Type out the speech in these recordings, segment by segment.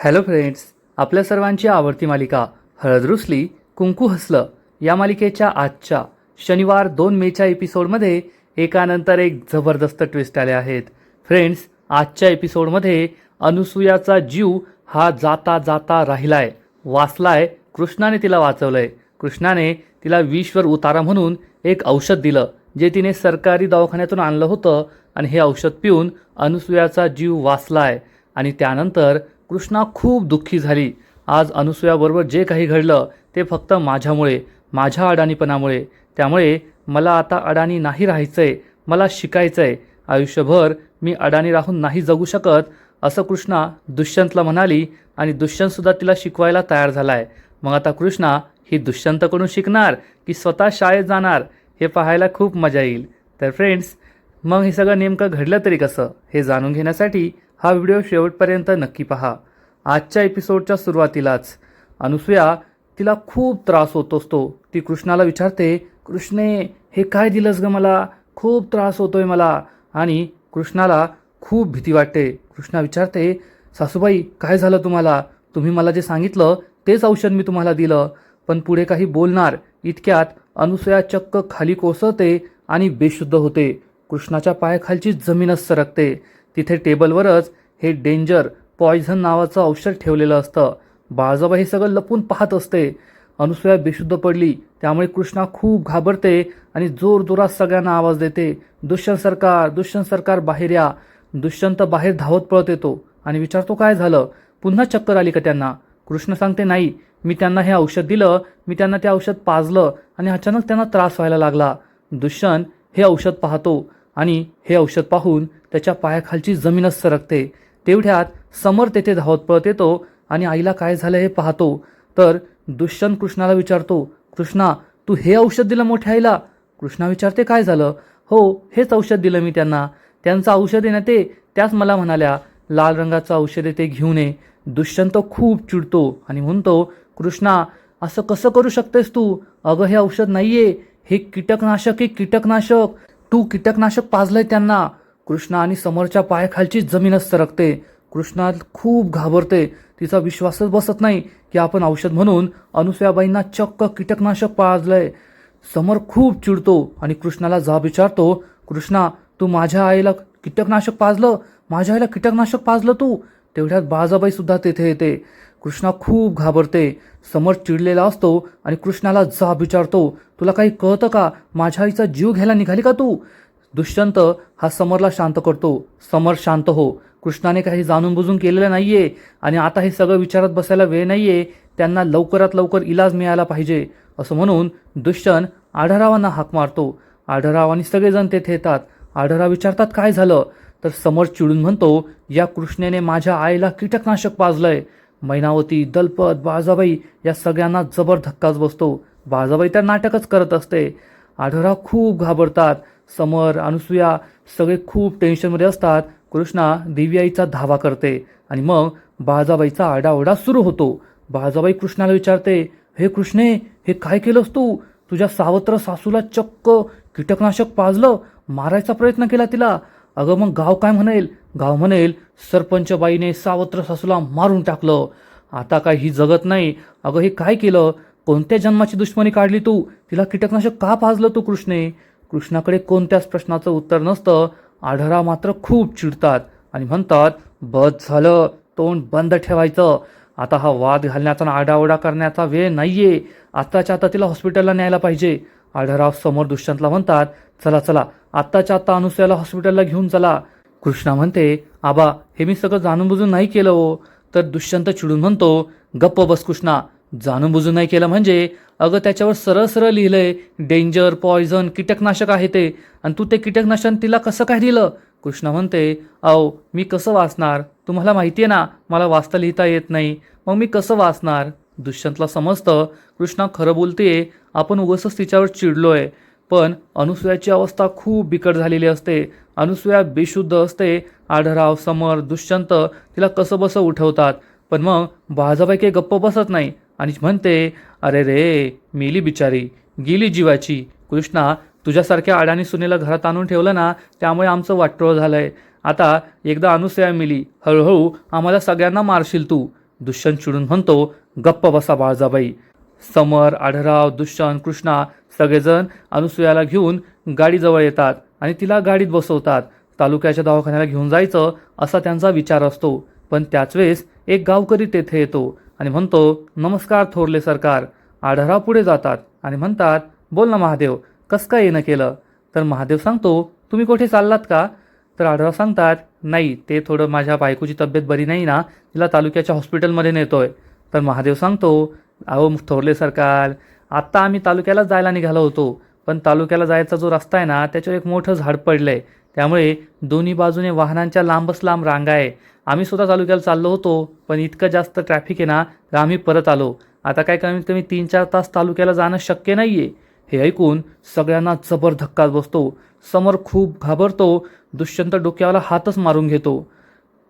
Hello friends, आपल्या सर्वांची आवडती मालिका हळद रुसली कुंकू हसलं या मालिकेच्या आजच्या शनिवार 2 मेच्या एपिसोडमध्ये एकानंतर एक जबरदस्त ट्विस्ट आले आहेत. फ्रेंड्स, आजच्या एपिसोडमध्ये अनुसूयाचा जीव हा जाता जाता राहिलाय, वाचलाय. कृष्णाने तिला वाचवलंय. कृष्णाने तिला विषवर उतारा म्हणून एक औषध दिलं, जे तिने सरकारी दवाखान्यातून आणलं होतं. आणि हे औषध पिऊन अनुसूयाचा जीव वाचलाय. आणि त्यानंतर कृष्णा खूप दुःखी झाली. आज अनुसूयाबरोबर जे काही घडलं ते फक्त माझ्यामुळे, माझ्या अडाणीपणामुळे. त्यामुळे मला आता अडाणी नाही राहायचंय, मला शिकायचंय. आयुष्यभर मी अडाणी राहून नाही जगू शकत, असं कृष्णा दुष्यंतला म्हणाली. आणि दुष्यंतसुद्धा तिला शिकवायला तयार झालाय. मग आता कृष्णा ही दुष्यंतकडून शिकणार की स्वतः शाळेत जाणार, हे पाहायला खूप मजा येईल. तर फ्रेंड्स, मग हे सगळं नेमकं घडलं तरी कसं हे जाणून घेण्यासाठी हा व्हिडिओ शेवटपर्यंत नक्की पहा. आजच्या एपिसोडच्या सुरुवातीलाच अनुसूया तिला खूप त्रास होत असतो. ती कृष्णाला विचारते, कृष्णे हे काय दिलंस ग मला, खूप त्रास होतोय मला. आणि कृष्णाला खूप भीती वाटते. कृष्णा विचारते, सासूबाई काय झालं तुम्हाला, तुम्ही मला जे सांगितलं तेच औषध मी तुम्हाला दिलं. पण पुढे काही बोलणार इतक्यात अनुसूया चक्क खाली कोसळते आणि बेशुद्ध होते. कृष्णाच्या पायाखालची जमीनच सरकते. तिथे टेबलवरच हे डेंजर पॉयझन नावाचं औषध ठेवलेलं असतं. बाळजाबा हे सगळं लपून पाहत असते. अनुसूया बेशुद्ध पडली, त्यामुळे कृष्णा खूप घाबरते आणि जोरजोरात सगळ्यांना आवाज देते, दुष्यंत सरकार, दुष्यंत सरकार बाहेर या. दुष्यंत बाहेर धावत पळत येतो आणि विचारतो, काय झालं, पुन्हा चक्कर आली का त्यांना. कृष्ण सांगते, नाही, मी त्यांना हे औषध दिलं, मी त्यांना ते औषध पाजलं आणि अचानक त्यांना त्रास व्हायला लागला. दुष्यंत हे औषध पाहतो आणि हे औषध पाहून त्याच्या पायाखालची जमीनच सरकते. तेवढ्यात समर तेथे धावत पळत येतो आणि आईला काय झालं हे पाहतो. तर दुष्यंत कृष्णाला विचारतो, कृष्णा तू हे औषध दिलं मोठ्या आईला. कृष्णा विचारते, काय झालं. हो, हेच औषध दिलं मी त्यांना. त्यांचं औषध आहे ना ते, त्याच मला म्हणाल्या लाल रंगाचं औषध आहे ते घेऊन ये. दुष्यंत खूप चिडतो आणि म्हणतो, कृष्णा असं कसं करू शकतेस तू, अगं हे औषध नाहीये, हे कीटकनाशक आहे, कीटकनाशक. तू कीटकनाशक पाजलंय त्यांना. कृष्णा आणि समरच्या पायाखालची जमीनच सरकते. कृष्णा खूप घाबरते. तिचा विश्वासच बसत नाही की आपण औषध म्हणून अनुसूयाबाईंना चक्क कीटकनाशक पाजलंय. समर खूप चिडतो आणि कृष्णाला जाब विचारतो, कृष्णा तू माझ्या आईला कीटकनाशक पाजलं, माझ्या आईला कीटकनाशक पाजलं तू. तेवढ्यात बाळजाबाई सुद्धा तेथे येते. कृष्णा खूप घाबरते. समर चिडलेला असतो आणि कृष्णाला जाब विचारतो, तुला काही कळतं का, माझ्या आईचा जीव घ्यायला निघाली का तू. दुष्यंत हा समरला शांत करतो. समर शांत हो, कृष्णाने काही जाणून बुजून केलेलं नाहीये आणि आता हे सगळं विचारत बसायला वेळ नाहीये, त्यांना लवकरात लवकर इलाज मिळाला पाहिजे. असं म्हणून दुष्यंत आढळरावांना हाक मारतो. आढळराव आणि सगळेजण तेथे येतात. आढळराव विचारतात, काय झालं. तर समर चिडून म्हणतो, या कृष्णेने माझ्या आईला कीटकनाशक पाजलंय. मैनावती, दलपत, बाळजाबाई या सगळ्यांना जबर धक्काच बसतो. बाळजाबाई तर नाटकच करत असते. आढळराव खूप घाबरतात. समर, अनुसूया सगळे खूप टेन्शनमध्ये असतात. कृष्णा देवीआईचा धावा करते आणि मग बाळजाबाईचा आरडाओरडा सुरू होतो. बाळजाबाई कृष्णाला विचारते, हे कृष्णे हे काय केलंस तू, तुझ्या सावत्र सासूला चक्क कीटकनाशक पाजलं, मारायचा प्रयत्न केला तिला. अगं मग गाव काय म्हणेल, गाव म्हणेल सरपंच बाईने सावत्र सासूला मारून टाकलं, आता काय ही जगत नाही. अगं हे काय केलं, कोणत्या जन्माची दुश्मनी काढली तू, तिला कीटकनाशक का पाजलं तू कृष्णे. कृष्णाकडे कोणत्याच प्रश्नाचं उत्तर नसतं. आढळराव मात्र खूप चिडतात आणि म्हणतात, बस झालं, तोंड बंद ठेवायचं. आता हा वाद घालण्याचा आणि आरडाओरडा करण्याचा वेळ नाहीये. आत्ताच्या आता तिला हॉस्पिटलला न्यायला पाहिजे. आढळराव समोर दुष्यंतला म्हणतात, चला चला आत्ताच्या आत्ता अनुसूयाला हॉस्पिटलला घेऊन चला. कृष्णा म्हणते, आबा हे मी सगळं जाणून बुजून नाही केलं हो. तर दुष्यंत चिडून म्हणतो, गप्प बस कृष्णा, जाणून बुजून नाही केलं म्हणजे, अगं त्याच्यावर सरळ सरळ लिहिलंय डेंजर पॉयझन कीटकनाशक आहे ते, आणि तू ते कीटकनाशक तिला कसं काय दिलं. कृष्णा म्हणते, अहो मी कसं वाचणार, तुम्हाला माहिती आहे ना मला वाचता लिहिता येत नाही, मग मी कसं वाचणार. दुष्यंतला समजतं कृष्णा खरं बोलतेय, आपण उगाचच तिच्यावर चिडलोय. पण अनुसूयाची अवस्था खूप बिकट झालेली असते. अनुसूया बेशुद्ध असते. आढळराव, समर, दुष्यंत तिला कसं बसं उठवतात. पण मग बाळजाबाई काही गप्प बसत नाही आणि म्हणते, अरे रे मेली बिचारी, गेली जीवाची. कृष्णा तुझ्यासारख्या अडाणी सुनेला घरात आणून ठेवलं ना, त्यामुळे आमचं वाटोळं झालंय. आता एकदा अनुसूया मेली, हळूहळू आम्हाला सगळ्यांना मारशील तू. दुष्यंत चिडून म्हणतो, गप्प बसा बाळजाबाई. समर, आढळराव, दुष्यंत, कृष्णा सगळेजण अनुसूयाला घेऊन गाडीजवळ येतात आणि तिला गाडीत बसवतात. तालुक्याच्या दवाखान्याला घेऊन जायचं असा त्यांचा विचार असतो. पण त्याच वेळेस एक गावकरी तेथे येतो आणि म्हणतो, नमस्कार थोरले सरकार. आढळराव पुढे जातात आणि म्हणतात, बोल ना महादेव, कसं काय येणं केलं? तर महादेव सांगतो, तुम्ही कुठे चाललात का? तर आढळराव सांगतात, नाही, ते थोडं माझ्या बायकोची तब्येत बरी नाही ना, तिला तालुक्याच्या हॉस्पिटलमध्ये नेतोय. तर महादेव सांगतो, अहो थोरले सरकार, आत्ता आम्ही तालुक्याला जायला निघालो होतो, पण तालुक्याला जायचा जो रस्ता आहे ना, त्याच्यावर एक मोठं झाड पडलंय, त्यामुळे दोन्ही बाजूने वाहनांच्या लांबच लांब रांगा आहे. आम्ही सुद्धा तालुक्याला चाललो होतो, पण इतकं जास्त ट्रॅफिक आहे ना, तर आम्ही परत आलो. आता काय कमीत कमी 3-4 तास तालुक्याला जाणं शक्य नाही आहे. हे ऐकून सगळ्यांना जबर धक्का बसतो. समर खूप घाबरतो. दुष्यंत डोक्याला हातच मारून घेतो.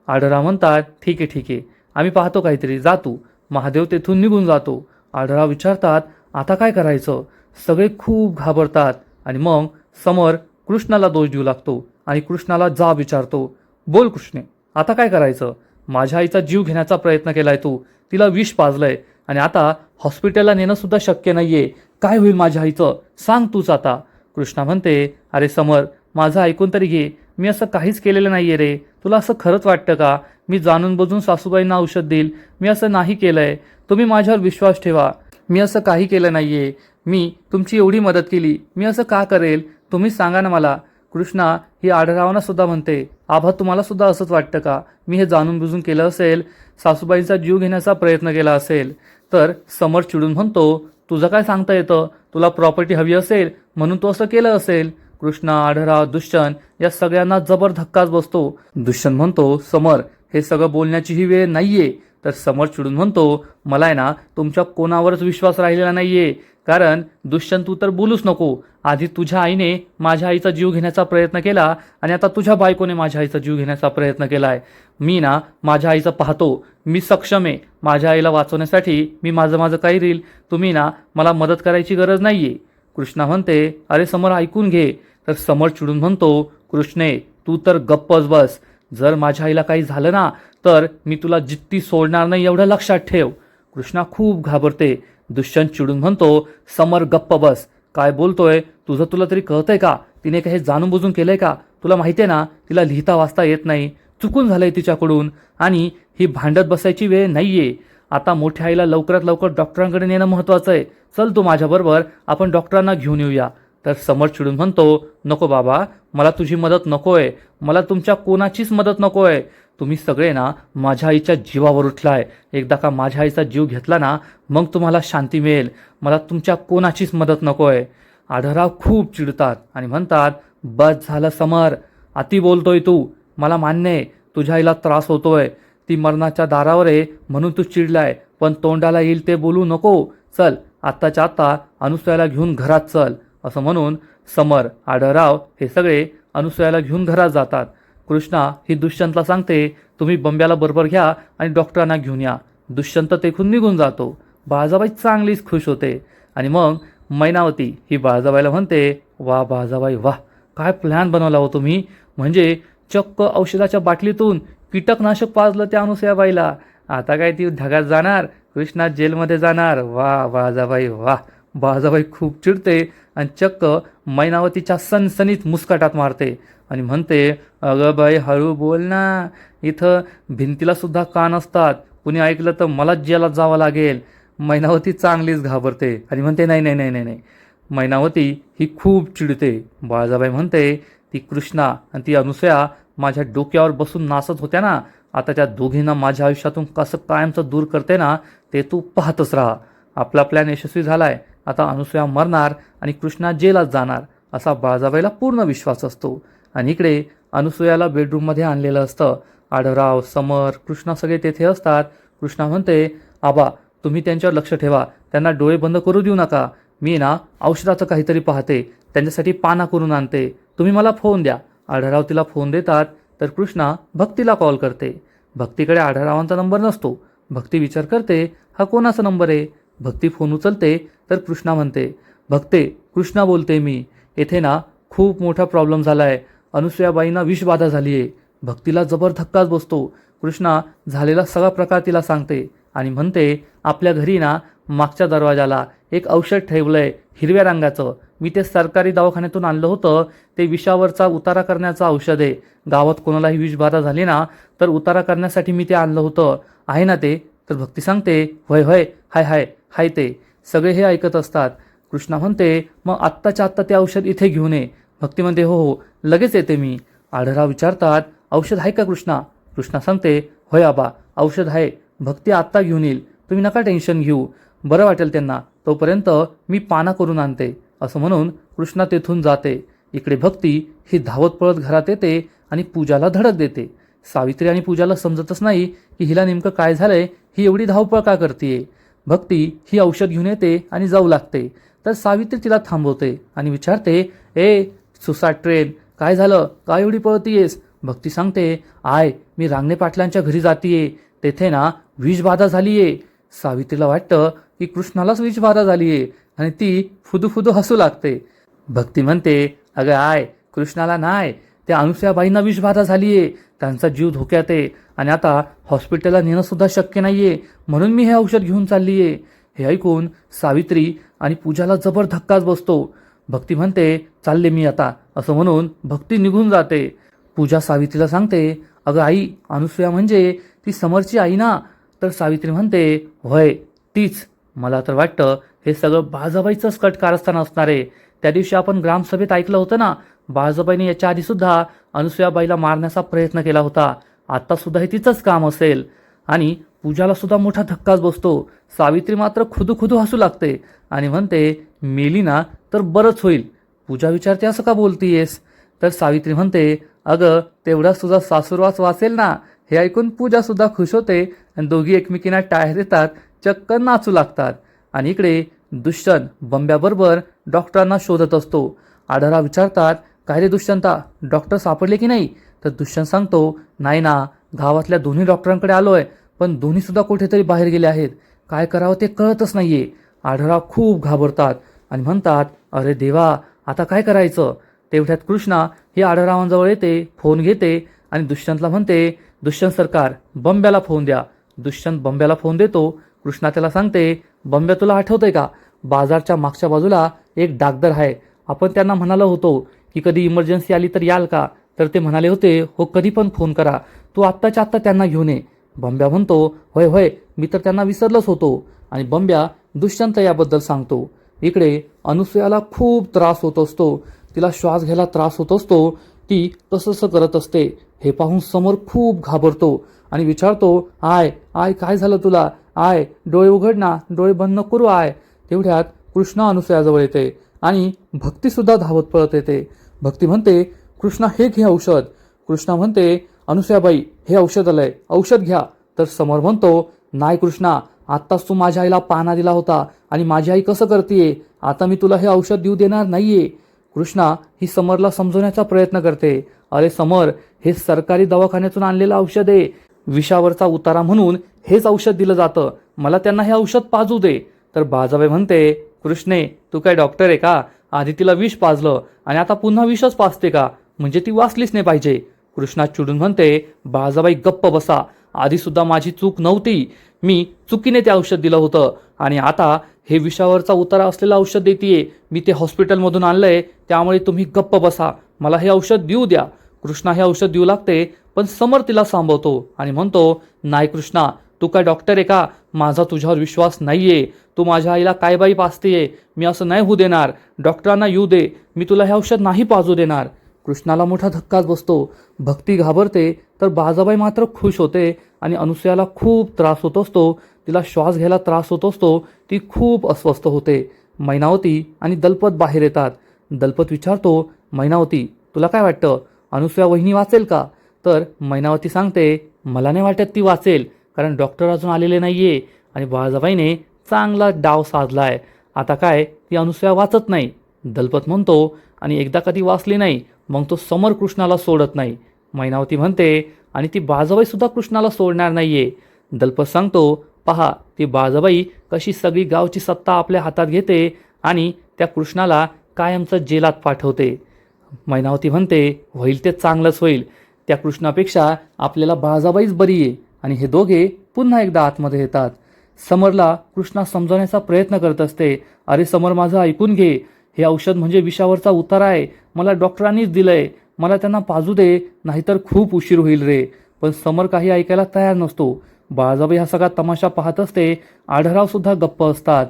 आढळराव म्हणतात, ठीक आहे, आम्ही पाहतो काहीतरी, जा तू. महादेव तेथून निघून जातो. आढळराव विचारतात, आता काय करायचं? सगळे खूप घाबरतात आणि मग समर कृष्णाला दोष देऊ लागतो आणि कृष्णाला जा विचारतो, बोल कृष्णे, आता काय करायचं? माझ्या आईचा जीव घेण्याचा प्रयत्न केलाय तू, तिला विष पाजलंय आणि आता हॉस्पिटलला नेणं सुद्धा शक्य नाहीये. काय होईल माझ्या आईचं? सांग तूच आता. कृष्णा म्हणते, अरे समर, माझं ऐकून तरी घे, मी असं काहीच केलेलं नाहीये रे. तुला असं खरंच वाटतं का मी जाणून बुजून सासूबाईंना औषध देईल? मी असं नाही केलंय. तुम्ही माझ्यावर विश्वास ठेवा. मी असं काही केलं नाहीये. मी तुमची एवढी मदत केली, मी असं का करेल? तुम्हीच सांगा ना मला. कृष्णा ही आढळरावांना सुद्धा म्हणते, आभा तुम्हाला सुद्धा असंच वाटतं का मी हे जाणून बुजून केलं असेल, सासूबाईंचा जीव घेण्याचा प्रयत्न केला असेल? तर समर चिडून म्हणतो, तुझं काय सांगता येतं? तुला प्रॉपर्टी हवी असेल म्हणून तू असं केलं असेल. कृष्णा, आढळराव, दुष्यंत या सगळ्यांना जबर धक्काच बसतो. दुष्यंत म्हणतो, समर, हे सगळं बोलण्याची ही वेळ नाहीये. तर समर चिडून म्हणतो, मला आहे ना तुमच्या कोणावरच विश्वास राहिलेला नाहीये. कारण दुष्यंत, तू तर बोलूच नको. आधी तुझ्या आईने माझ्या आईचा जीव घेण्याचा प्रयत्न केला आणि आता तुझ्या बायकोने माझ्या आईचा जीव घेण्याचा प्रयत्न केलाय. मी ना माझ्या आईचं पाहतो, मी सक्षम आहे. माझ्या आईला वाचवण्यासाठी मी माझं काही रील. तुम्ही ना मला मदत करायची गरज नाहीये. कृष्णा म्हणते, अरे समर, ऐकून घे. तर समर चिडून म्हणतो, कृष्णे, तू तर गप्पच बस. जर माझ्या आईला काही झालं ना, तर मी तुला जित्ती सोडणार नाही, एवढं लक्षात ठेव. कृष्णा खूप घाबरते. दुष्यंत चिडून म्हणतो, समर गप्प बस. काय बोलतोय? तुला तरी कळतंय का? तिने काही जाणून बुजून केलंय का? तुला माहितीये ना, तिला लिहिता वाचता येत नाही, चुकून झालंय तिच्याकडून. आणि ही भांडत बसायची वेळ नाहीये. आता मोठ्या आईला लवकरात लवकर डॉक्टरांकडे नेणं महत्वाचं आहे. चल तू माझ्याबरोबर, आपण डॉक्टरांना घेऊन येऊया. तर समर चिडून म्हणतो, नको बाबा, मला तुझी मदत नकोय. मला तुमच्या कोणाचीच मदत नकोय. तुम्ही सगळे ना माझ्या आईच्या जीवावर उठलाय. एकदा का माझ्या आईचा जीव घेतला ना, मग तुम्हाला शांती मिळेल. मला तुमच्या कोणाचीच मदत नकोय. आढळराव खूप चिडतात आणि म्हणतात, बस झालं समर, अति बोलतोय तू. मला मान्य आहे तुझ्या आईला त्रास होतोय, ती मरणाच्या दारावर आहे म्हणून तू चिडलाय, पण तोंडाला येईल ते बोलू नको. चल आत्ताच्या आत्ता अनुसूयाला घेऊन घरात चल. असं म्हणून समर, आढळराव हे सगळे अनुसूयाला घेऊन घरात जातात. कृष्णा ही दुष्यंतला सांगते, तुम्ही बंब्याला बरोबर घ्या आणि डॉक्टरांना घेऊन या. दुष्यंत तेथून निघून जातो. बाळजाबाई चांगलीच खुश होते. आणि मग मैनावती ही बाळजाबाईला म्हणते, वा बाळजाबाई वाह, काय प्लॅन बनवला हो तुम्ही. म्हणजे चक्क औषधाच्या बाटलीतून कीटकनाशक पाजलं त्या अनुसूयाबाईला. आता काय ती ढगात जाणार, कृष्णा जेलमध्ये जाणार. वा बाळजाबाई वाह. बाळजाबाई खूप चिडते आणि चक्क मैनावतीच्या सनसनीत मुस्काटात मारते आणि म्हणते, अगं बाई हळू बोल ना, इथं भिंतीला सुद्धा कान असतात, कुणी ऐकलं तर मलाच जेलात जावं लागेल. मैनावती चांगलीच घाबरते आणि म्हणते, नाही नाही नाही नाही नाही. मैनावती ही खूप चिडते. बाळजाबाई म्हणते, ती कृष्णा आणि ती अनुसूया माझ्या डोक्यावर बसून नाचत होत्या ना, आता त्या दोघींना माझ्या आयुष्यातून कसं कायमचं दूर करते ना, ते तू पाहतच राहा. आपला प्लॅन यशस्वी झालाय. आता अनुसूया मरणार आणि कृष्णा जेलात जाणार असा बाळजाबाईला पूर्ण विश्वास असतो. आणि इकडे अनुसूयाला बेडरूममध्ये आणलेलं असतं. आढळराव, समर, कृष्णा सगळे तेथे असतात. कृष्णा म्हणते, आबा तुम्ही त्यांच्यावर लक्ष ठेवा, त्यांना डोळे बंद करू देऊ नका. मी ना औषधाचं काहीतरी पाहते, त्यांच्यासाठी पाना करून आणते, तुम्ही मला फोन द्या. आढळराव तिला फोन देतात. तर कृष्णा भक्तीला कॉल करते. भक्तीकडे आढळरावांचा नंबर नसतो. भक्ती विचार करते, हा कोणाचा नंबर आहे. भक्ती फोन उचलते. तर कृष्णा म्हणते, भक्ते, कृष्णा बोलते मी. येथे ना खूप मोठा प्रॉब्लेम झाला आहे. अनुसूयाबाईंना विषबाधा झाली आहे. भक्तीला जबर धक्काच बसतो. कृष्णा झालेला सगळा प्रकार तिला सांगते आणि म्हणते, आपल्या घरी ना मागच्या दरवाजाला एक औषध ठेवलंय हिरव्या रंगाचं. मी ते सरकारी दवाखान्यातून आणलं होतं. ते विषावरचा उतारा करण्याचं औषध आहे. गावात कोणालाही विषबाधा झाली ना तर उतारा करण्यासाठी मी ते आणलं होतं. आहे ना ते? तर भक्ती सांगते, होय होय, हाय हाय हाय ते. सगळे हे ऐकत असतात. कृष्णा म्हणते, मग आत्ताच्या आत्ता ते औषध इथे घेऊन ये. भक्ती म्हणते, हो हो लगेच येते मी. आढळराव विचारतात, औषध आहे का कृष्णा? कृष्णा सांगते, होय आबा औषध आहे. भक्ती आत्ता घेऊन येईल, तुम्ही नका टेन्शन घेऊ. बरं वाटेल त्यांना. तोपर्यंत मी पाना करून आणते. असं म्हणून कृष्णा तेथून जाते. इकडे भक्ती ही धावत पळत घरात येते आणि पूजाला धडक देते. सावित्री आणि पूजाला समजतच नाही की हिला नेमकं काय झालंय, ही एवढी धावपळ का करते. भक्ती ही औषध घेऊन येते आणि जाऊ लागते. तर सावित्री तिला थांबवते आणि विचारते, ए सुसाट ट्रेन, काय झालं, काय एवढी पळतीयेस? भक्ती सांगते, मी रांगणे पाटलांच्या घरी जातीये. तेथे ना विषबाधा झालीये. सावित्रीला वाटतं की कृष्णालाच विषबाधा झालीये आणि ती फुदू हसू लागते. भक्ती म्हणते, अगं कृष्णाला नाही, त्या अनुसूयाबाईंना विषबाधा झालीये. त्यांचा जीव धोक्यात आहे आणि आता हॉस्पिटलला नेणं सुद्धा शक्य नाहीये, म्हणून मी हे औषध घेऊन चाललीये. हे ऐकून सावित्री आणि पूजाला जबर धक्काच बसतो. भक्ती म्हणते, चालले मी आता. असं म्हणून भक्ती निघून जाते. पूजा सावित्रीला सांगते, अगं आई, अनुसूया म्हणजे ती समरची आई ना? तर सावित्री म्हणते, होय तीच. मला तर वाटतं हे सगळं बाळजाबाईचंच कट कारस्थान असणार आहे. त्या दिवशी आपण ग्रामसभेत ऐकलं होतं ना, बाळजाबाईने याच्या आधी सुद्धा अनुसूयाबाईला मारण्याचा प्रयत्न केला होता. आता सुद्धा हे तिचंच काम असेल. आणि पूजाला सुद्धा मोठा धक्काच बसतो. सावित्री मात्र खुदू हसू लागते आणि म्हणते, मेली ना तर बरंच होईल. पूजा विचारते, असं का बोलतीयेस? तर सावित्री म्हणते, अगं तेवढाच तुझा सासूरवास वाचेल ना. हे ऐकून पूजा सुद्धा खुश होते आणि दोघी एकमेकींना टाळ्या देतात, चक्क नाचू लागतात. आणि इकडे दुष्यंत बंब्याबरोबर डॉक्टरांना शोधत असतो. आढळराव विचारतात, काय रे दुष्यंता, डॉक्टर सापडले की नाही? तर दुष्यंत सांगतो, नाही ना, गावातल्या दोन्ही डॉक्टरांकडे आलोय, पण दोन्ही सुद्धा कुठेतरी बाहेर गेले आहेत. काय करावं ते कळतच नाहीये. आढळराव खूप घाबरतात आणि म्हणतात, अरे देवा, आता काय करायचं? तेवढ्यात कृष्णा ही आढळरावांजवळ येते, फोन घेते आणि दुष्यंतला म्हणते, दुष्यंत सरकार, बंब्याला फोन द्या. दुष्यंत बंब्याला फोन देतो. कृष्णा त्याला सांगते, बंब्या, तुला आठवतंय का, बाजारच्या मागच्या बाजूला एक डागदर आहे. आपण त्यांना म्हणालो होतो की कधी इमर्जन्सी आली तर याल का? तर ते म्हणाले होते, हो कधी पण फोन करा, तू आत्ताच्या आत्ता त्यांना घेऊन ये. बंब्या म्हणतो, होय होय, मी तर त्यांना विसरलोच होतो. आणि बंब्या दुष्यंत याबद्दल सांगतो. इकडे अनुसूयाला खूप त्रास होत असतो. तिला श्वास घ्यायला त्रास होत असतो. ती तसं करत असते. हे पाहून समोर खूप घाबरतो आणि विचारतो, काय झालं तुला? डोळे उघड ना, डोळे बंद नको करू. तेवढ्यात कृष्णा अनुसूयाजवळ येते आणि भक्ती सुद्धा धावत पळत येते. भक्ती म्हणते, कृष्णा हे घे औषध. कृष्णा म्हणते, अनुसूयाबाई हे औषध आलंय, औषध घ्या. तर समोर म्हणतो, नाही कृष्णा, आत्ताच तू माझ्या आईला पाना दिला होता आणि माझी आई कसं करतीये, आता मी तुला हे औषध देऊ देणार नाहीये. कृष्णा ही समरला समजवण्याचा प्रयत्न करते. अरे समर, हे सरकारी दवाखान्यातून आणलेलं औषध आहे. विषावरचा उतारा म्हणून हेच औषध दिलं जातं. मला त्यांना हे औषध पाजू दे. तर बाळजाबाई म्हणते, कृष्णे, तू काय डॉक्टर आहे का? आधी तिला विष पाजलं आणि आता पुन्हा विषच पाजते का? म्हणजे ती वाचलीच नाही पाहिजे. कृष्णा चिडून म्हणते, बाळजाबाई गप्प बसा. आधी सुद्धा माझी चूक नव्हती. मी चुकीने ते औषध दिलं होतं आणि आता हे विषावरचा उतारा असलेलं औषध देतीये. मी ते हॉस्पिटलमधून आणलंय, त्यामुळे तुम्ही गप्प बसा. मला हे औषध देऊ द्या. कृष्णा हे औषध देऊ लागते, पण समर तिला सांभाळतो आणि म्हणतो, नाही कृष्णा, तू काय डॉक्टर आहे का? माझा तुझ्यावर विश्वास नाहीये. तू माझ्या आईला काय बाई पाजतेय. मी असं नाही होऊ देणार. डॉक्टरांना येऊ दे. मी तुला हे औषध नाही पाजू देणार. कृष्णाला मोठा धक्काच बसतो. भक्ती घाबरते तर बाळजाबाई मात्र खुश होते आणि अनुसूयाला खूप त्रास होत असतो. तिला श्वास घ्यायला त्रास होत असतो. ती खूप अस्वस्थ होते. मैनावती आणि दलपत बाहेर येतात. दलपत विचारतो, मैनावती, तुला काय वाटतं, अनुसूया वहिनी वाचेल का? तर मैनावती सांगते, मला नाही वाटत ती वाचेल, कारण डॉक्टर अजून आलेले नाहीये आणि बाळजाबाईने चांगला डाव साधलाय. आता काय ती अनुसूया वाचत नाही. दलपत म्हणतो, आणि एकदा कधी वाचली नाही मग तो समर कृष्णाला सोडत नाही. मैनावती म्हणते, आणि ती बाळजाबाई सुद्धा कृष्णाला सोडणार नाहीये. दलपत सांगतो, पहा ती बाळजाबाई कशी सगळी गावची सत्ता आपल्या हातात घेते आणि त्या कृष्णाला कायमचं जेलात पाठवते. मैनावती म्हणते, होईल ते चांगलंच होईल. त्या कृष्णापेक्षा आपल्याला बाळजाबाईच बरी आहे. आणि हे दोघे पुन्हा एकदा आतमध्ये येतात. समरला कृष्णा समजावण्याचा प्रयत्न करत असते. अरे समर, माझं ऐकून घे. हे औषध म्हणजे विषावरचा उतार आहे. मला डॉक्टरांनीच दिलंय. मला त्यांना पाजू दे, नाहीतर खूप उशीर होईल रे. पण समर काही ऐकायला तयार नसतो. बाळाजाबाई हा सगळा तमाशा पाहत असते. आढळराव सुद्धा गप्प असतात.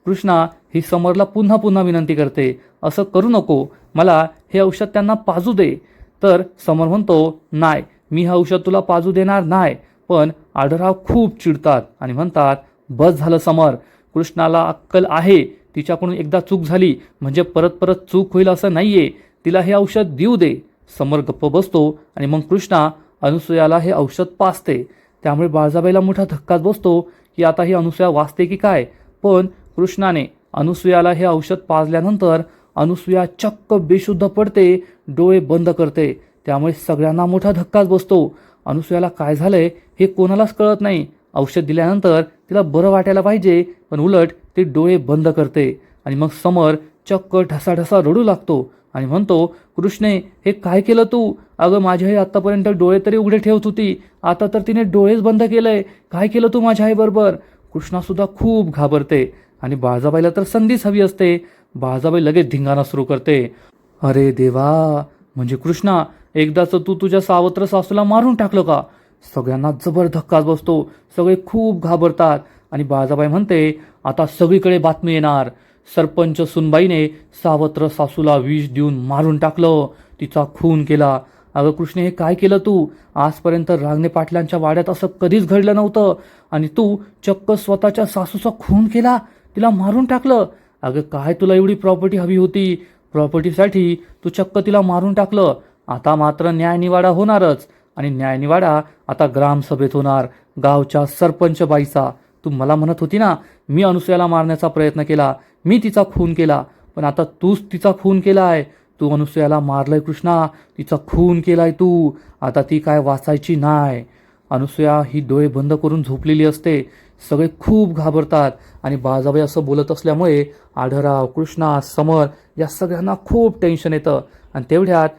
कृष्णा ही समरला पुन्हा पुन्हा विनंती करते, असं करू नको, मला हे औषध त्यांना पाजू दे. तर समर म्हणतो, नाही, मी हे औषध तुला पाजू देणार नाही. पण आढळराव खूप चिडतात आणि म्हणतात, बस झालं समर, कृष्णाला अक्कल आहे. तिच्याकडून एकदा चूक झाली म्हणजे परत परत चूक होईल असं नाहीये. तिला हे औषध देऊ दे. समर गप्प बसतो आणि मग कृष्णा अनुसूयाला हे औषध पाजते. त्यामुळे बाळजाबाईला मोठा धक्काच बसतो की आता ही अनुसूया वाचते की काय. पण कृष्णाने अनुसूयाला हे औषध पाजल्यानंतर अनुसूया चक्क बेशुद्ध पडते, डोळे बंद करते. त्यामुळे सगळ्यांना मोठा धक्काच बसतो. अनुसूयाला काय झालंय हे कोणालाच कळत नाही. औषध दिल्यानंतर तिला बरं वाटायला पाहिजे, पण उलट ती डोळे बंद करते. आणि मग समर चक्क ढसाढसा रडू लागतो आणि म्हणतो, कृष्णे, हे काय केलं तू? अगं माझी आई आत्तापर्यंत डोळे तरी उघडे ठेवत होती, आता तर तिने डोळेच बंद केलंय. काय केलं तू माझ्या आईबरोबर? कृष्णासुद्धा खूप घाबरते आणि बाळजाबाईला तर संधीच हवी असते. बाळजाबाई लगेच धिंगाणा सुरू करते. अरे देवा, म्हणजे कृष्णा, एकदाच तू तुझ्या सावत्र सासूला मारून टाकलं का? सगळ्यांना जबर धक्काच बसतो. सगळे खूप घाबरतात आणि बाळजाबाई म्हणते, आता सगळीकडे बातमी येणार. सरपंच सुनबाईने सावत्र सासूला विष देऊन मारून टाकलं, तिचा खून केला. अगं कृष्णे, हे काय केलं तू? आजपर्यंत रांगणे पाटलांच्या वाड्यात असं कधीच घडलं नव्हतं आणि तू चक्क स्वतःच्या सासूचा खून केला, तिला मारून टाकलं. अगं काय तुला एवढी प्रॉपर्टी हवी होती? प्रॉपर्टीसाठी तू चक्क तिला मारून टाकलं. आता मात्र न्यायनिवाडा होणारच आणि न्यायनिवाडा आता ग्रामसभेत होणार, गावच्या सरपंच बाईचा. तू मला म्हणत होती ना, मी अनुसूयाला मारण्याचा प्रयत्न केला, मी तिचा खून केला, पण आता तूच तिचा खून केलाय. तू अनुसूयाला मारलंय कृष्णा, तिचा खून केलाय तू. आता ती काय वाचायची नाही. अनुसूया ही डोळे बंद करून झोपलेली असते. सगळे खूप घाबरतात आणि बाळजाबाई असं बोलत असल्यामुळे आढळराव, कृष्णा, समर या सगळ्यांना खूप टेन्शन येतं. आणि तेवढ्यात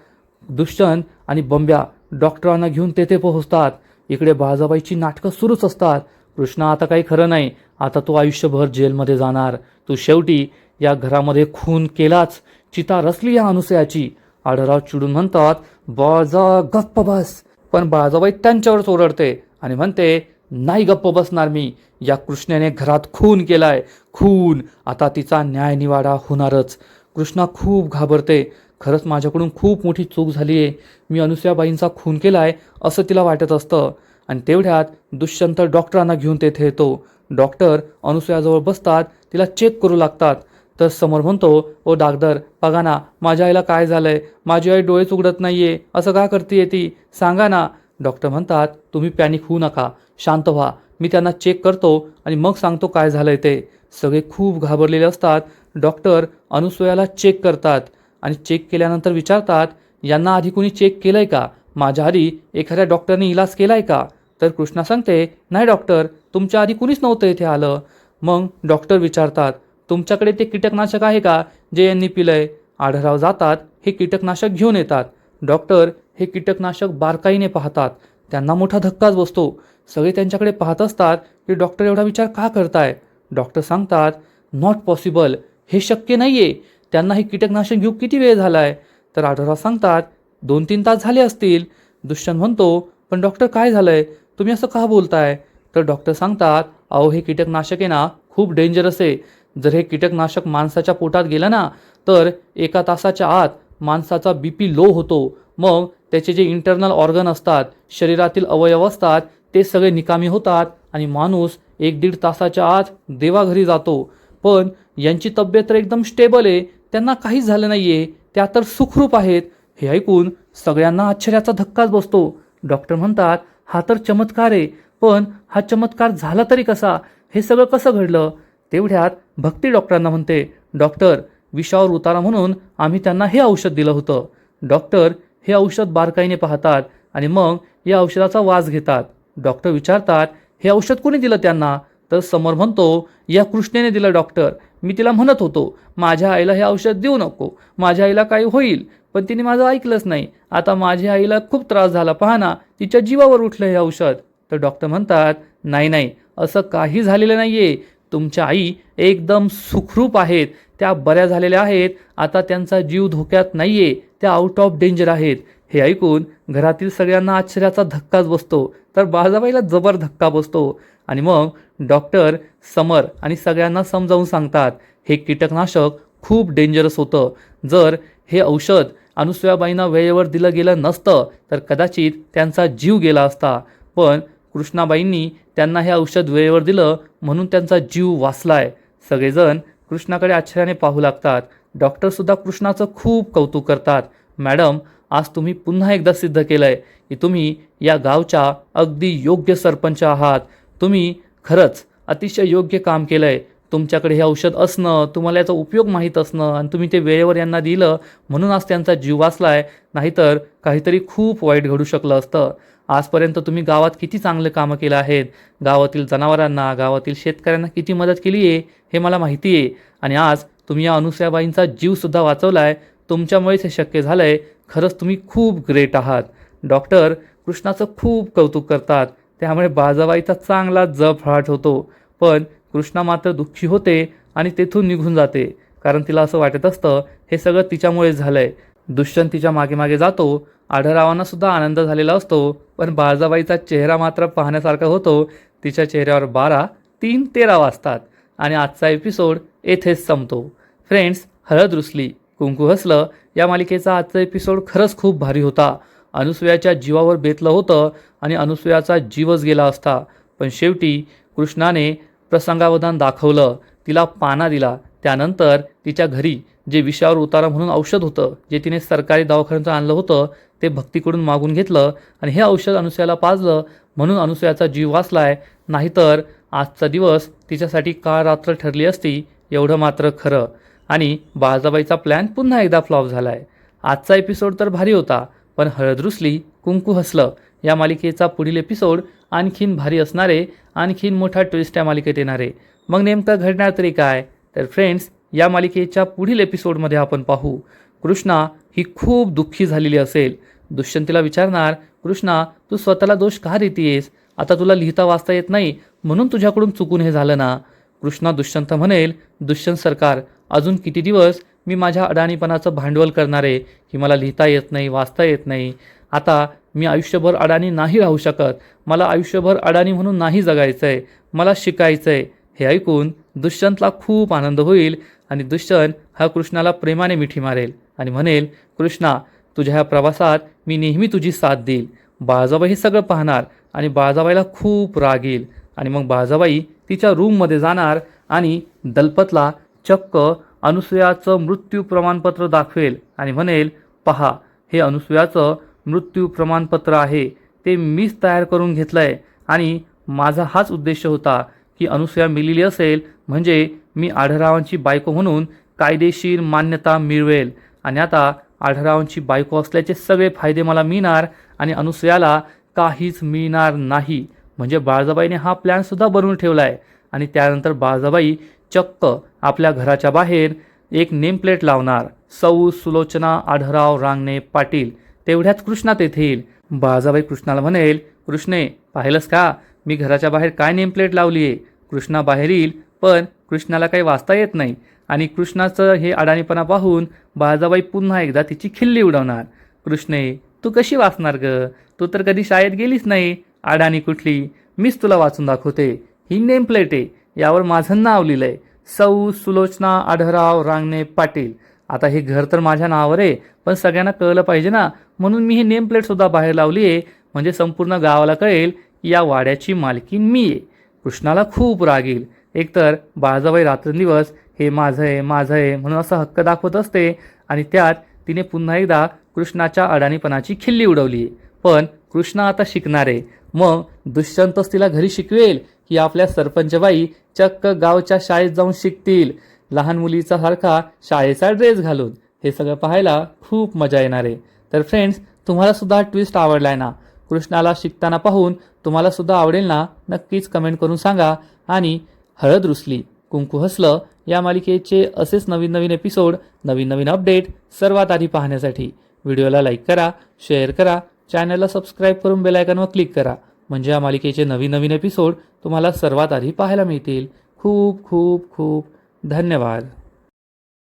दुष्यंत आणि बंब्या डॉक्टरांना घेऊन तेथे पोहोचतात. इकडे बाळजाबाईची नाटकं सुरूच असतात. कृष्णा, आता काही खरं नाही, आता तू आयुष्यभर जेलमध्ये जाणार. तू शेवटी या घरामध्ये खून केलाच, चिता रचली या अनुसूयाची. आढळराव चिडून म्हणतात, बाळजा गप्प बस. पण बाळजाबाई त्यांच्यावरच ओरडते आणि म्हणते, नाही गप्प बसणार मी. या कृष्णाने घरात खून केलाय, खून. आता तिचा न्यायनिवाडा होणारच. कृष्णा खूप घाबरते. खरंच माझ्याकडून खूप मोठी चूक झाली आहे. मी अनुसूयाबाईंचा खून केलाय असं तिला वाटत असतं. आणि तेवढ्यात दुष्यंत डॉक्टरांना घेऊन तेथे येतो. डॉक्टर अनुसूयाजवळ बसतात, तिला चेक करू लागतात. तर समोर म्हणतो, ओ डॉक्टर, बघा ना, माझ्या आईला काय झालंय? माझी आई डोळेच उघडत नाहीये, असं का करतेय ती? सांगा ना. डॉक्टर म्हणतात, तुम्ही पॅनिक होऊ नका, शांत व्हा. मी त्यांना चेक करतो आणि मग सांगतो काय झालंय ते. सगळे खूप घाबरलेले असतात. डॉक्टर अनुसूयाला चेक करतात आणि चेक केल्यानंतर विचारतात, यांना आधी कोणी चेक केलंय का? माझ्या आधी एखाद्या डॉक्टरने इलाज केलाय का? तर कृष्णा सांगते, नाही डॉक्टर, तुमच्या आधी कुणीच नव्हतं इथे आलं. मग डॉक्टर विचारतात, तुमच्याकडे ते कीटकनाशक आहे का जे यांनी पिलंय? आढळराव जातात, हे कीटकनाशक घेऊन येतात. डॉक्टर हे कीटकनाशक बारकाईने पाहतात. त्यांना मोठा धक्काच बसतो. सगळे त्यांच्याकडे पाहत असतात की डॉक्टर एवढा विचार का करताय. डॉक्टर सांगतात, नॉट पॉसिबल, हे शक्य नाहीये. त्यांना हे कीटकनाशक घेऊ किती वेळ झालाय? तर आढळराव सांगतात, 2-3 तास झाले असतील. दुष्यंत म्हणतो, पण डॉक्टर काय झालंय? तुम्ही असं का बोलताय? तर डॉक्टर सांगतात, अहो हे कीटकनाशक आहे ना, खूप डेंजरस आहे. जर हे कीटकनाशक माणसाच्या पोटात गेलं ना, तर 1 तासाच्या आत माणसाचा BP लो होतो. मग त्याचे जे इंटरनल ऑर्गन असतात, शरीरातील अवयव असतात, ते सगळे निकामी होतात आणि माणूस 1-1.5 तासाच्या आत देवाघरी जातो. पण यांची तब्येत तर एकदम स्टेबल आहे, त्यांना काहीच झालं नाहीये, त्या तर सुखरूप आहेत. हे ऐकून सगळ्यांना आश्चर्याचा धक्काच बसतो. डॉक्टर म्हणतात, हा तर चमत्कार आहे, पण हा चमत्कार झाला तरी कसा? हे सगळं कसं घडलं? तेवढ्यात भक्ती डॉक्टरांना म्हणते, डॉक्टर, विषावर उतारा म्हणून आम्ही त्यांना हे औषध दिलं होतं. डॉक्टर हे औषध बारकाईने पाहतात आणि मग या औषधाचा वास घेतात. डॉक्टर विचारतात, हे औषध कोणी दिलं त्यांना? तर समोर म्हणतो, या कृष्णेने दिलं डॉक्टर. मी तिला म्हणत होतो, माझ्या आईला हे औषध देऊ नको, माझ्या आईला काही होईल, पण तिने माझं ऐकलंच नाही. आता माझ्या आईला खूप त्रास झाला, पहा ना, तिच्या जीवावर उठलं हे औषध. तर डॉक्टर म्हणतात, नाही नाही, असं काही झालेलं नाही आहे. तुमच्या आई एकदम सुखरूप आहेत, त्या बऱ्या झालेल्या आहेत. आता त्यांचा जीव धोक्यात नाही आहे, त्या आउट ऑफ डेंजर आहेत. हे ऐकून घरातील सगळ्यांना आश्चर्याचा धक्काच बसतो, तर बाळजाबाईला जबर धक्का बसतो. आणि मग डॉक्टर समर आणि सगळ्यांना समजावून सांगतात, हे कीटकनाशक खूप डेंजरस होतं. जर हे औषध अनुसूयाबाईंना वेळेवर दिलं गेलं नसतं तर कदाचित त्यांचा जीव गेला असता. पण कृष्णाबाईंनी त्यांना हे औषध वेळेवर दिलं म्हणून त्यांचा जीव वाचलाय. सगळेजण कृष्णाकडे आश्चर्याने पाहू लागतात. डॉक्टरसुद्धा कृष्णाचं खूप कौतुक करतात. मॅडम, आज तुम्ही पुन्हा एकदा सिद्ध केलंय की तुम्ही या गावच्या अगदी योग्य सरपंच आहात. तुम्ही खरंच अतिशय योग्य काम केलंय. तुमच्याकडे हे औषध असणं, तुम्हाला याचा उपयोग माहीत असणं आणि तुम्ही ते वेळेवर यांना दिलं म्हणून आज त्यांचा जीव वाचलाय. नाहीतर काहीतरी खूप वाईट घडू शकलं असतं. आजपर्यंत तुम्ही गावात किती चांगले कामं केलं आहेत. गावातील जनावरांना, गावातील शेतकऱ्यांना किती मदत केली आहे हे मला माहिती आहे. आणि आज तुम्ही या अनुसूयाबाईंचा जीवसुद्धा वाचवलाय. तुमच्यामुळेच हे शक्य झालं आहे. खरंच तुम्ही खूप ग्रेट आहात. डॉक्टर कृष्णाचं खूप कौतुक करतात. त्यामुळे बाळजाबाईचा चांगला जळफळाट होतो. पण कृष्णा मात्र दुःखी होते आणि तेथून निघून जाते. कारण तिला असं वाटत असतं हे सगळं तिच्यामुळेच झालं आहे. दुष्यंत तिच्या मागे मागे जातो. आढळरावांना सुद्धा आनंद झालेला असतो. पण बाळजाबाईचा चेहरा मात्र पाहण्यासारखा होतो. तिच्या चेहऱ्यावर 12:03 वाजतात. आणि आजचा एपिसोड येथेच संपतो. फ्रेंड्स, हळद रुसली कुंकू हसलं या मालिकेचा आजचा एपिसोड खरंच खूप भारी होता. अनुसूयाच्या जीवावर बेतलं होतं आणि अनुसूयाचा जीवच गेला असता. पण शेवटी कृष्णाने प्रसंगावधान दाखवलं, तिला पाना दिला. त्यानंतर तिच्या घरी जे विषावर उतारा म्हणून औषध होतं, जे तिने सरकारी दवाखान्यातून आणलं होतं, ते भक्तीकडून मागून घेतलं आणि हे औषध अनुसूयाला पाजलं म्हणून अनुसूयाचा जीव वाचलाय. नाहीतर आजचा दिवस तिच्यासाठी काळ रात्र ठरली असती, एवढं मात्र खरं. आणि बाळजाबाईचा प्लॅन पुन्हा एकदा फ्लॉप झालाय. आजचा एपिसोड तर भारी होता, पण हळद रुसली कुंकू हसलं या मालिकेचा पुढील एपिसोड आणखीन भारी असणारे, आणखीन मोठा ट्विस्ट या मालिकेत येणारे. मग नेमकं घडणार तरी काय? तर फ्रेंड्स, या मालिकेच्या पुढील एपिसोडमध्ये आपण पाहू. कृष्णा ही खूप दुःखी झालेली असेल. दुष्यंतीला विचारणार, कृष्णा तू स्वतःला दोष का देतेस? आता तुला लिहिता वाचता येत नाही म्हणून तुझ्याकडून चुकून हे झालं ना? कृष्णा दुष्यंत म्हणेल, दुष्यंत सरकार, अजून किती दिवस मी माझ्या अडाणीपणाचं भांडवल करणार आहे की मला लिहिता येत नाही, वाचता येत नाही. आता मी आयुष्यभर अडाणी नाही राहू शकत. मला आयुष्यभर अडाणी म्हणून नाही जगायचं आहे. मला शिकायचं आहे. हे ऐकून दुष्यंतला खूप आनंद होईल आणि दुष्यंत हा कृष्णाला प्रेमाने मिठी मारेल आणि म्हणेल, कृष्णा तुझ्या ह्या प्रवासात मी नेहमी तुझी साथ देईल. बाळजाबाई हे सगळं पाहणार आणि बाळजाबाईला खूप राग येईल. आणि मग बाळजाबाई तिच्या रूममध्ये जाणार आणि दलपतला चक्क अनुसूयाचं मृत्यू प्रमाणपत्र दाखवेल आणि म्हणेल, पहा हे अनुसूयाचं मृत्यू प्रमाणपत्र आहे. ते मीच तयार करून घेतलं आहे आणि माझा हाच उद्देश होता की अनुसूया मिलेली असेल म्हणजे मी आढळरावांची बायको म्हणून कायदेशीर मान्यता मिळवेल. आणि आता आढळरावांची बायको असल्याचे सगळे फायदे मला मिळणार आणि अनुसूयाला काहीच मिळणार नाही. म्हणजे बाळजाबाईने हा प्लॅनसुद्धा बनवून ठेवला आहे. आणि त्यानंतर बाळजाबाई चक्क आपल्या घराच्या बाहेर एक नेम प्लेट लावणार, सौ सुलोचना आढळराव रांगणे पाटील. तेवढ्यात कृष्णा तेथे येईल. बाळजाबाई कृष्णाला म्हणेल, कृष्णे पाहिलंस का मी घराच्या बाहेर काय नेम प्लेट लावली आहे? कृष्णा बाहेर येईल, पण कृष्णाला काही वाचता येत नाही. आणि कृष्णाचं हे अडाणीपणा पाहून बाळजाबाई पुन्हा एकदा तिची खिल्ली उडवणार. कृष्णे तू कशी वाचणार ग? तू तर कधी शाळेत गेलीच नाही. अडाणी कुठली? मीच तुला वाचून दाखवते. ही नेम प्लेट आहे, यावर माझं नाव लिहिलंय, सौ सुलोचना आढळराव रांगणे पाटील. आता हे घर तर माझ्या नावावर आहे, पण सगळ्यांना कळलं पाहिजे ना, म्हणून मी ही नेम प्लेटसुद्धा बाहेर लावली आहे. म्हणजे संपूर्ण गावाला कळेल की या वाड्याची मालकीण मी आहे. कृष्णाला खूप राग येईल. एकतर बाळजाबाई रात्रंदिवस हे माझं आहे, माझं आहे म्हणून असा हक्क दाखवत असते आणि त्यात तिने पुन्हा एकदा कृष्णाच्या अडाणीपणाची खिल्ली उडवली. पण कृष्णा आता शिकणार आहे. मग दुष्यंतच तिला घरी शिकवेल की आपल्या सरपंचबाई चक्क गावच्या शाळेत जाऊन शिकतील, लहान मुलीचा सारखा शाळेचा ड्रेस घालून. हे सगळं पाहायला खूप मजा येणार आहे. तर फ्रेंड्स, तुम्हाला सुद्धा हा ट्विस्ट आवडला आहे ना? कृष्णाला शिकताना पाहून तुम्हाला सुद्धा आवडेल ना? नक्कीच कमेंट करून सांगा. आणि हळद रुसली कुंकू हसलं या मालिकेचे असेच नवीन नवीन एपिसोड, नवीन नवीन अपडेट सर्वात आधी पाहण्यासाठी व्हिडिओला लाईक करा, शेअर करा, चॅनलला सबस्क्राईब करून बेल आयकॉनवर क्लिक करा. म्हणजे या मालिकेचे नवीन नवीन एपिसोड तुम्हाला सर्वात आधी पाहायला मिळतील. खूप खूप खूप धन्यवाद.